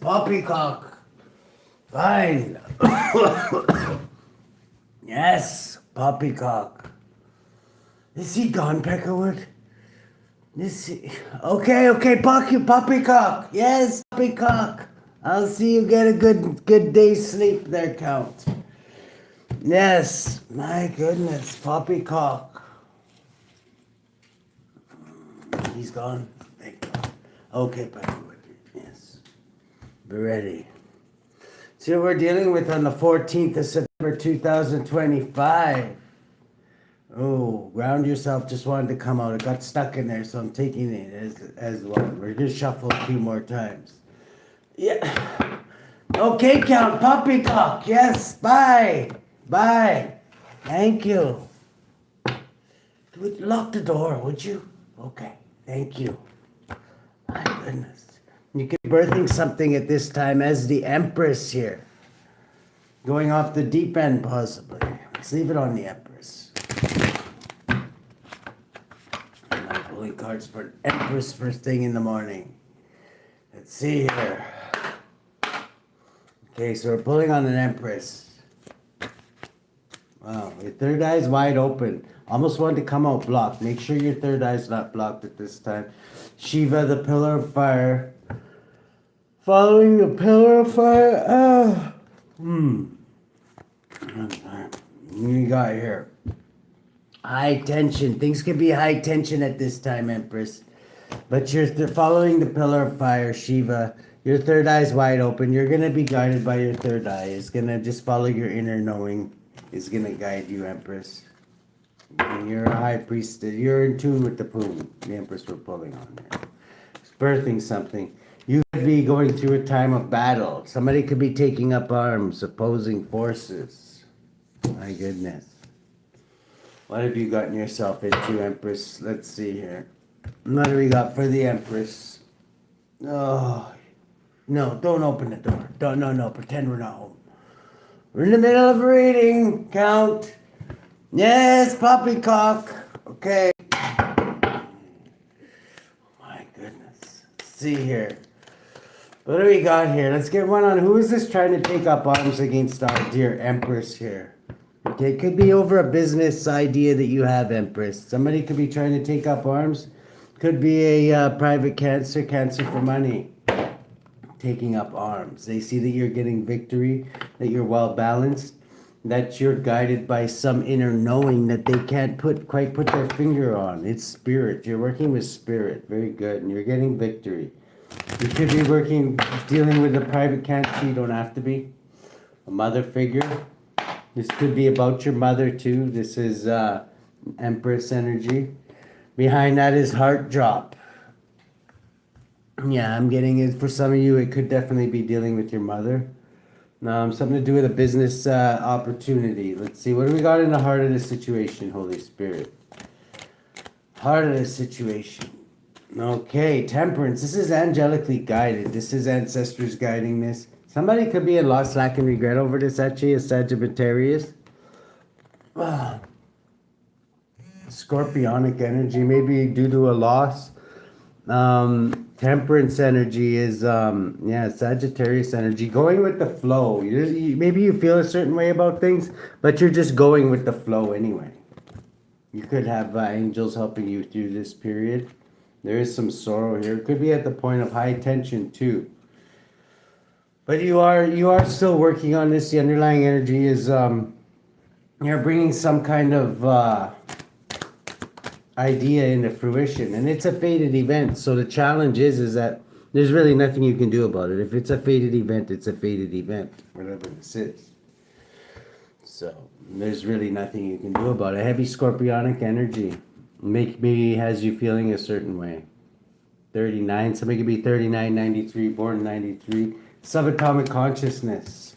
Poppycock. Fine. Yes, poppycock. Is he gone, Peckerwood? Okay, poppycock. Yes, poppycock. I'll see you get a good day's sleep there, Count. Yes, my goodness, poppycock. He's gone. Thank God. Okay, Peckerwood. Yes. Be ready. See what we're dealing with on the 14th of September 2025. Oh, ground yourself. Just wanted to come out. It got stuck in there, so I'm taking it as one. We're going to shuffle a few more times. Yeah. Okay, Count. Poppycock. Yes. Bye. Bye. Thank you. Lock the door, would you? Okay. Thank you. My goodness. You could be birthing something at this time as the Empress here. Going off the deep end, possibly. Let's leave it on the Empress. I'm not pulling cards for an Empress first thing in the morning. Let's see here. Okay, so we're pulling on an Empress. Wow, your third eye's wide open. Almost wanted to come out blocked. Make sure your third eye's not blocked at this time. Shiva, the pillar of fire. Following the pillar of fire. What you got here? High tension. Things can be high tension at this time, Empress. But you're following the pillar of fire, Shiva. Your third eye's wide open. You're going to be guided by your third eye. It's going to just follow your inner knowing. It's going to guide you, Empress. And you're a high priestess. You're in tune with the Poon, the Empress we're pulling on there. It's birthing something. You could be going through a time of battle. Somebody could be taking up arms, opposing forces. My goodness. What have you gotten yourself into, Empress? Let's see here. What do we got for the Empress? Oh, no, don't open the door. No, pretend we're not home. We're in the middle of a reading, Count. Yes, poppycock. Okay. My goodness. Let's see here. What do we got here? Let's get one on who is this trying to take up arms against our dear Empress here. Okay, it could be over a business idea that you have, Empress. Somebody could be trying to take up arms. Could be a private cancer for money. Taking up arms. They see that you're getting victory, that you're well balanced, that you're guided by some inner knowing that they can't quite put their finger on. It's spirit. You're working with spirit. Very good. And you're getting victory. You could be dealing with a private cancer. You don't have to be. A mother figure. This could be about your mother too. This is Empress energy. Behind that is heart drop. Yeah, I'm getting it. For some of you, it could definitely be dealing with your mother. Something to do with a business opportunity. Let's see. What do we got in the heart of the situation, Holy Spirit? Heart of the situation. Okay, temperance. This is angelically guided. This is ancestors guiding this. Somebody could be in loss, lack, and regret over this, actually, a Sagittarius. Scorpionic energy, maybe due to a loss. Temperance energy is, Sagittarius energy. Going with the flow. Maybe you feel a certain way about things, but you're just going with the flow anyway. You could have angels helping you through this period. There is some sorrow here. It could be at the point of high tension too. But you are still working on this. The underlying energy is you're bringing some kind of idea into fruition, and it's a fated event. So the challenge is that there's really nothing you can do about it. If it's a fated event, it's a fated event, whatever this is. So there's really nothing you can do about it. Heavy scorpionic energy maybe has you feeling a certain way. 39, somebody could be 39, 93, born 93. Subatomic consciousness.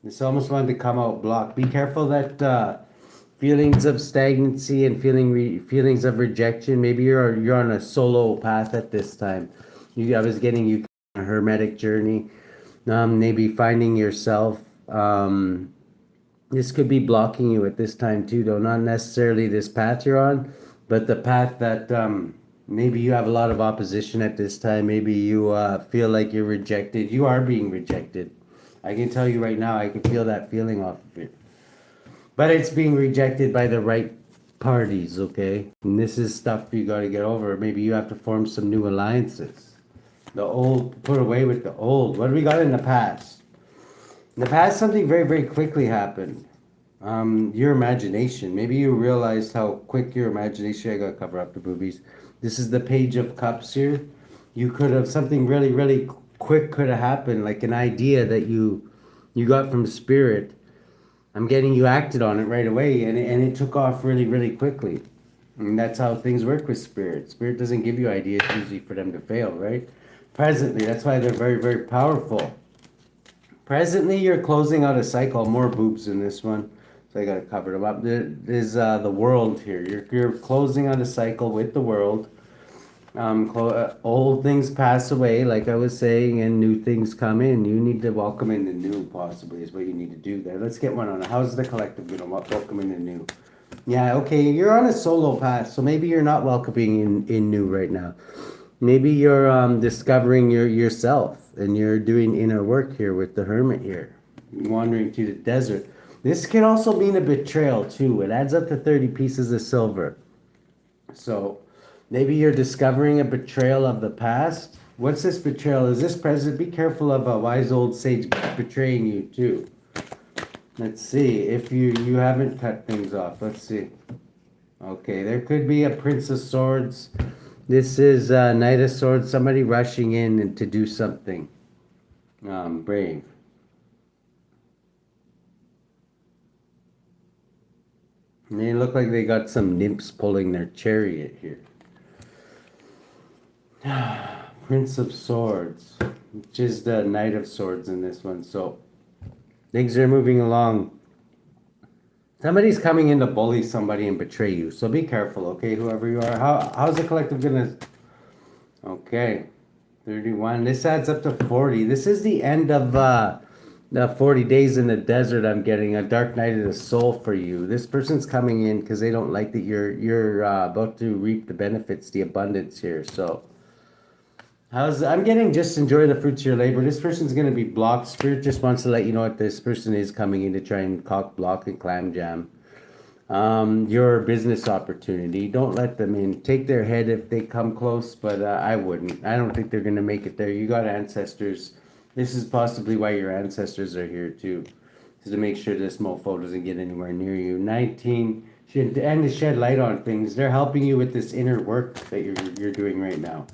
This almost wanted to come out blocked. Be careful that feelings of stagnancy and feelings of rejection. Maybe you're on a solo path at this time. I was getting you on a hermetic journey. Maybe finding yourself. This could be blocking you at this time too, though. Not necessarily this path you're on, but the path that Maybe you have a lot of opposition at this time. Maybe you feel like you're rejected. You are being rejected. I can tell you right now, I can feel that feeling off of it. But it's being rejected by the right parties, okay? And this is stuff you got to get over. Maybe you have to form some new alliances. The old, put away with the old. What do we got in the past? In the past, something very, very quickly happened. Your imagination. Maybe you realized how quick your imagination. I got to cover up the boobies. This is the Page of Cups here. You could have something really, really quick could have happened, like an idea that you got from spirit. I'm getting you acted on it right away, and it took off really, really quickly. And that's how things work with spirit. Spirit doesn't give you ideas usually for them to fail, right? Presently, that's why they're very, very powerful. Presently, you're closing out a cycle. More boobs in this one, so I gotta cover them up. There is the world here. You're closing out a cycle with the world. Old things pass away, like I was saying, and new things come in. You need to welcome in the new, possibly, is what you need to do there. Let's get one on it. How's the collective going to welcome in the new? Yeah, okay, you're on a solo path, so maybe you're not welcoming in new right now. Maybe you're discovering yourself, and you're doing inner work here with the Hermit here, wandering through the desert. This can also mean a betrayal, too. It adds up to 30 pieces of silver. So maybe you're discovering a betrayal of the past. What's this betrayal? Is this present? Be careful of a wise old sage betraying you too. Let's see if you haven't cut things off. Let's see. Okay, there could be a Prince of Swords. This is Knight of Swords. Somebody rushing in and to do something brave. And they look like they got some nymphs pulling their chariot here. Prince of Swords, which is the Knight of Swords in this one. So things are moving along. Somebody's coming in to bully somebody and betray you. So be careful, okay, whoever you are. How's the collective gonna... Okay, 31. This adds up to 40. This is the end of the 40 days in the desert. I'm getting a dark night of the soul for you. This person's coming in because they don't like that you're about to reap the benefits, the abundance here. So I'm getting just enjoy the fruits of your labor. This person's going to be blocked. Spirit just wants to let you know that this person is coming in to try and cock block and clam jam your business opportunity. Don't let them in. Take their head if they come close, but I wouldn't. I don't think they're going to make it there. You got ancestors. This is possibly why your ancestors are here too, is to make sure this mofo doesn't get anywhere near you. 19, and to shed light on things. They're helping you with this inner work that you're doing right now.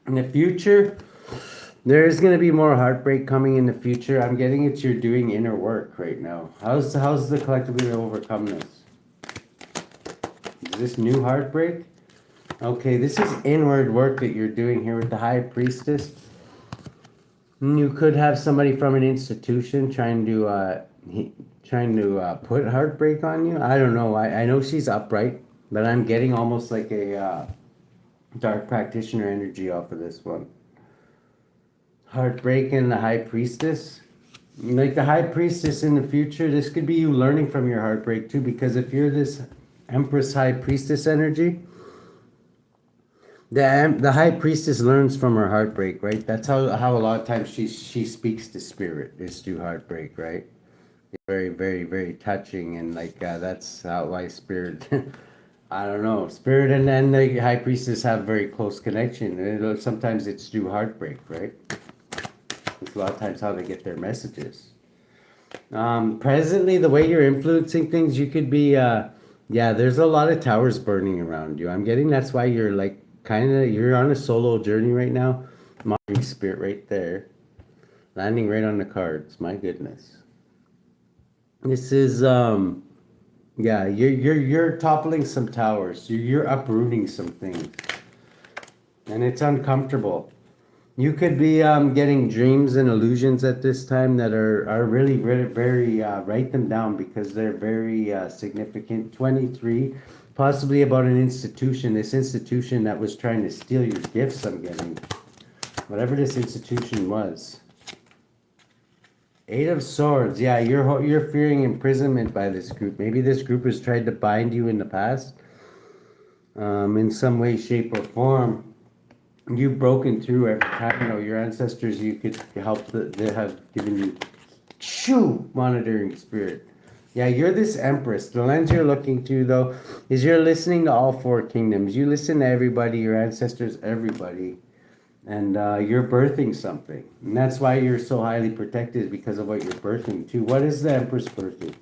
In the future, there's going to be more heartbreak coming in the future. I'm getting it. You're doing inner work right now. How's the collective going to overcome this? Is this new heartbreak? Okay, this is inward work that you're doing here with the High Priestess. You could have somebody from an institution trying to put heartbreak on you. I don't know. I know she's upright, but I'm getting almost like a dark practitioner energy off of this one. Heartbreak and the High Priestess. Like the High Priestess in the future, this could be you learning from your heartbreak too, because if you're this Empress High Priestess energy, the High Priestess learns from her heartbreak, right? That's how a lot of times she speaks to spirit, is through heartbreak, right? It's very, very, very touching, and like that's why spirit... I don't know. Spirit and the High Priestess have very close connection. Sometimes it's through heartbreak, right? It's a lot of times how they get their messages. Presently, the way you're influencing things, you could be... there's a lot of towers burning around you. I'm getting that's why you're like you're on a solo journey right now. Modern spirit right there. Landing right on the cards. My goodness. This is... you're toppling some towers. You're uprooting some things, and it's uncomfortable. You could be getting dreams and illusions at this time that are really, really very write them down because they're very significant. 23, possibly about an institution. This institution that was trying to steal your gifts. I'm getting whatever this institution was. 8 of Swords. Yeah, you're fearing imprisonment by this group. Maybe this group has tried to bind you in the past. in some way, shape, or form. You've broken through every time. Your ancestors, you could help. They have given you monitoring spirit. Yeah, you're this empress. The lens you're looking through, though, is you're listening to all four kingdoms. You listen to everybody, your ancestors, everybody, and you're birthing something. And that's why you're so highly protected, because of what you're birthing too. What is the empress birthing?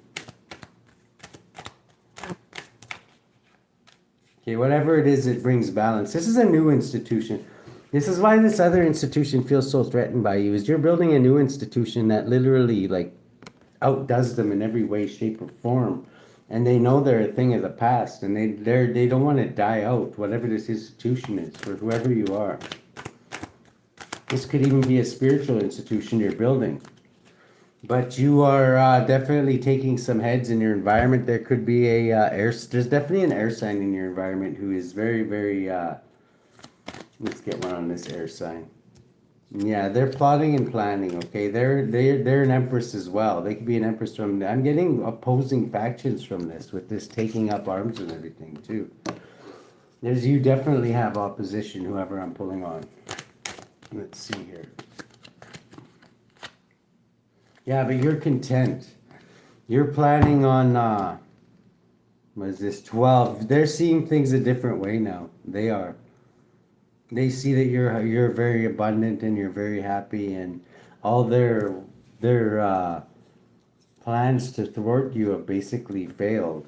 Okay, whatever it is, it brings balance. This is a new institution. This is why this other institution feels so threatened by you, is you're building a new institution that literally outdoes them in every way, shape, or form. And they know they're a thing of the past, and they don't want to die out, whatever this institution is, for whoever you are. This could even be a spiritual institution you're building. But you are definitely taking some heads in your environment. There could be there's definitely an air sign in your environment who is very, very, let's get one on this air sign. Yeah, they're plotting and planning, okay? They're an empress as well. They could be an empress from, I'm getting opposing factions from this, with this taking up arms and everything too. You definitely have opposition, whoever I'm pulling on. Let's see here. Yeah, but you're content. You're planning on, what is this, 12. They're seeing things a different way now. They are. They see that you're very abundant and you're very happy, and all their plans to thwart you have basically failed.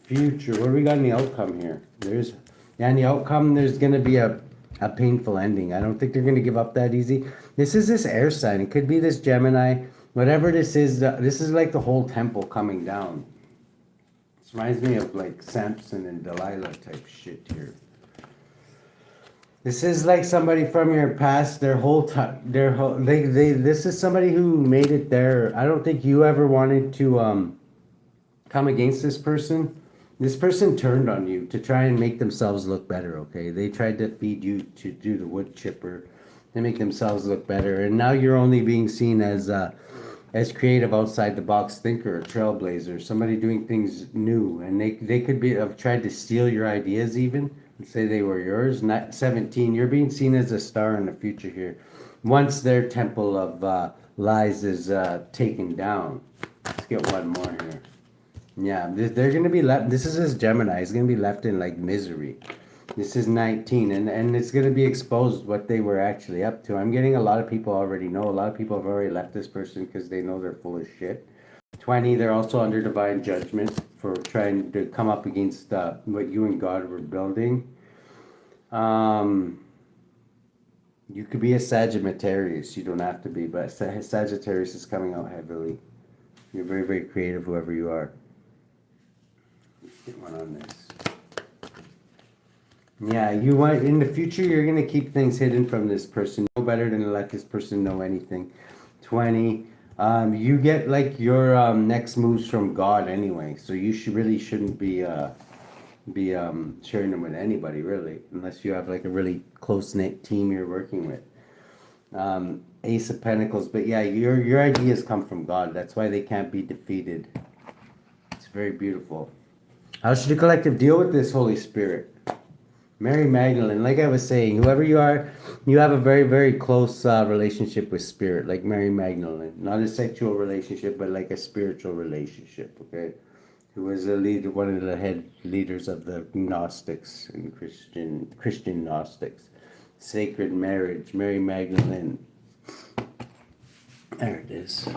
Future, what do we got in the outcome here? In the outcome, there's going to be a painful ending. I don't think they're going to give up that easy. This is this air sign. It could be this Gemini. Whatever this is like the whole temple coming down. This reminds me of like Samson and Delilah type shit here. This is like somebody from your past. This is somebody who made it there. I don't think you ever wanted to come against this person. This person turned on you to try and make themselves look better, okay? They tried to feed you to do the wood chipper. They make themselves look better. And now you're only being seen as creative, outside the box thinker, a trailblazer, somebody doing things new. And they could have tried to steal your ideas even, and say they were yours. Not 17, you're being seen as a star in the future here. Once their temple of lies is taken down. Let's get one more here. Yeah, they're going to be left. This is this Gemini. He's going to be left in like misery. This is 19, and it's going to be exposed what they were actually up to. I'm getting a lot of people already know. A lot of people have already left this person because they know they're full of shit. 20, they're also under divine judgment for trying to come up against what you and God were building. You could be a Sagittarius. You don't have to be, but Sagittarius is coming out heavily. You're very, very creative, whoever you are. Get one on this. Yeah, in the future, you're going to keep things hidden from this person. No better than to let this person know anything. 20, you get like your next moves from God anyway, so you shouldn't be sharing them with anybody, really, unless you have like a really close-knit team you're working with. Ace of Pentacles, but yeah, your ideas come from God. That's why they can't be defeated. It's very beautiful. How should the collective deal with this, Holy Spirit? Mary Magdalene, like I was saying, whoever you are, you have a very, very close relationship with Spirit, like Mary Magdalene. Not a sexual relationship, but like a spiritual relationship, okay? Who was one of the head leaders of the Gnostics and Christian Gnostics. Sacred marriage, Mary Magdalene. There it is.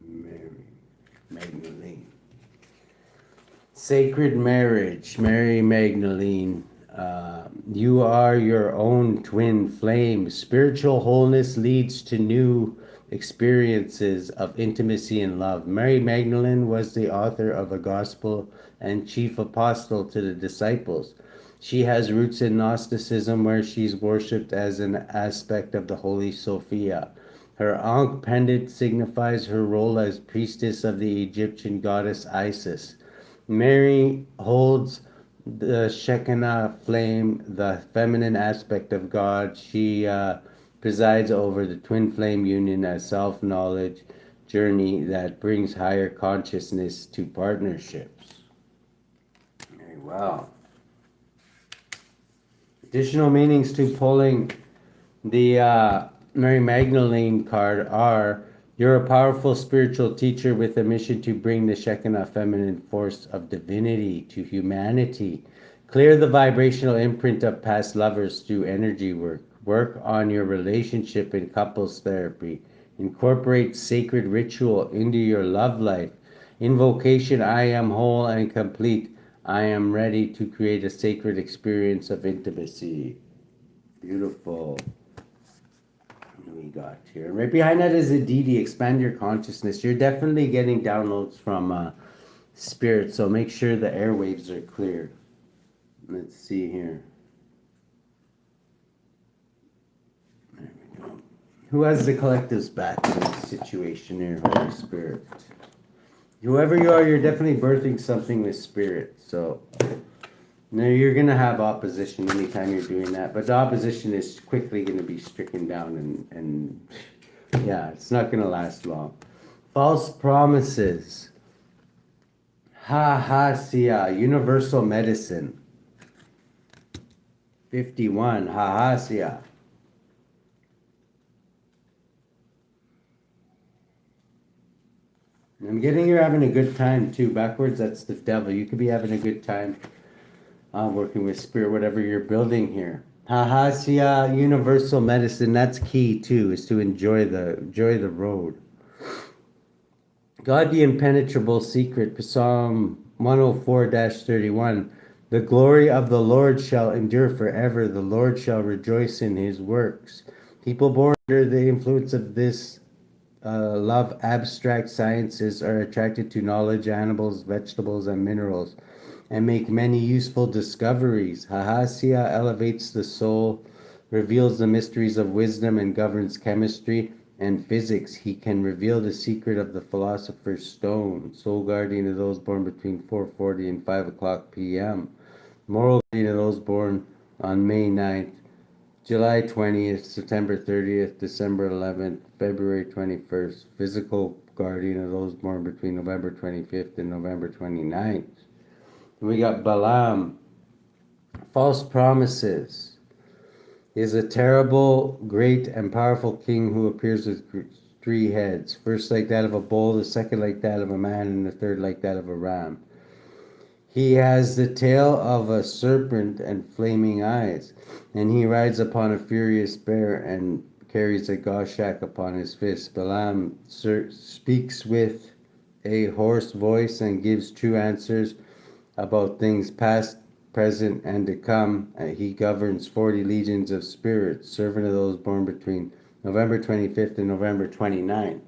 Mary Magdalene. Sacred marriage, Mary Magdalene. You are your own twin flame. Spiritual wholeness leads to new experiences of intimacy and love. Mary Magdalene was the author of a gospel and chief apostle to the disciples. She has roots in Gnosticism, where she's worshipped as an aspect of the Holy Sophia. Her ankh pendant signifies her role as priestess of the Egyptian goddess Isis. Mary holds the Shekinah flame, the feminine aspect of God. She presides over the twin flame union as self-knowledge. journey that brings higher consciousness to partnerships. Very well. Additional meanings to pulling the Mary Magdalene card are: you're a powerful spiritual teacher with a mission to bring the Shekinah feminine force of divinity to humanity. Clear the vibrational imprint of past lovers through energy work. Work on your relationship in couples therapy. Incorporate sacred ritual into your love life. Invocation: I am whole and complete. I am ready to create a sacred experience of intimacy. Beautiful. What do we got here? Right behind that is Aditi. Expand your consciousness. You're definitely getting downloads from spirit, so make sure the airwaves are clear. Let's see here. There we go. Who has the collective's back in this situation here, Holy Spirit? Whoever you are, you're definitely birthing something with spirit. So now you're going to have opposition anytime you're doing that. But the opposition is quickly going to be stricken down and yeah, it's not going to last long. False promises. Hahasiah, universal medicine. 51, Hahasiah. I'm getting you're having a good time too. Backwards, that's the devil. You could be having a good time working with spirit, whatever you're building here. Hahasiah, universal medicine. That's key too, is to enjoy the road. God, the impenetrable secret. Psalm 104-31. The glory of the Lord shall endure forever. The Lord shall rejoice in his works. People born under the influence of this love abstract sciences are attracted to knowledge, animals, vegetables, and minerals, and make many useful discoveries. Hahasiah elevates the soul, reveals the mysteries of wisdom, and governs chemistry and physics. He can reveal the secret of the philosopher's stone, soul guardian of those born between 4:40 and 5 o'clock p.m., moral guardian of those born on May 9th, July 20th, September 30th, December 11th, February 21st, physical guardian of those born between November 25th and November 29th. And we got Balam, false promises. Is a terrible, great, and powerful king who appears with 3 heads. First like that of a bull, the second like that of a man, and the third like that of a ram. He has the tail of a serpent and flaming eyes, and he rides upon a furious bear and carries a goshawk upon his fist. Balam speaks with a hoarse voice and gives true answers about things past, present, and to come. He governs 40 legions of spirits, servant of those born between November 25th and November 29th.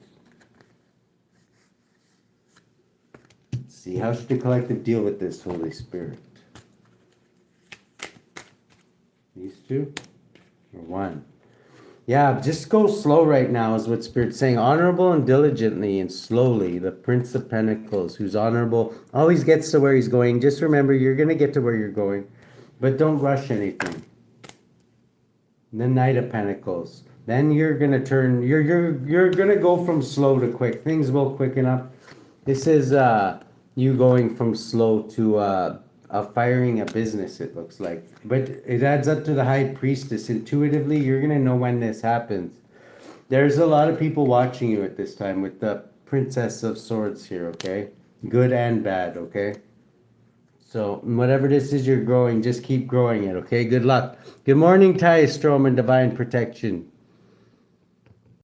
See, how should the collective deal with this, Holy Spirit? These two? Or one? Yeah, just go slow right now is what Spirit's saying. Honorable and diligently and slowly. The Prince of Pentacles, who's honorable, always gets to where he's going. Just remember, you're going to get to where you're going. But don't rush anything. The Knight of Pentacles. Then you're going to turn, you're going to go from slow to quick. Things will quicken up. This is you going from slow to firing a business, it looks like. But it adds up to the High Priestess. Intuitively, you're going to know when this happens. There's a lot of people watching you at this time with the Princess of Swords here, okay? Good and bad, okay? So whatever this is you're growing, just keep growing it, okay? Good luck. Good morning, Ty Strom and Divine Protection.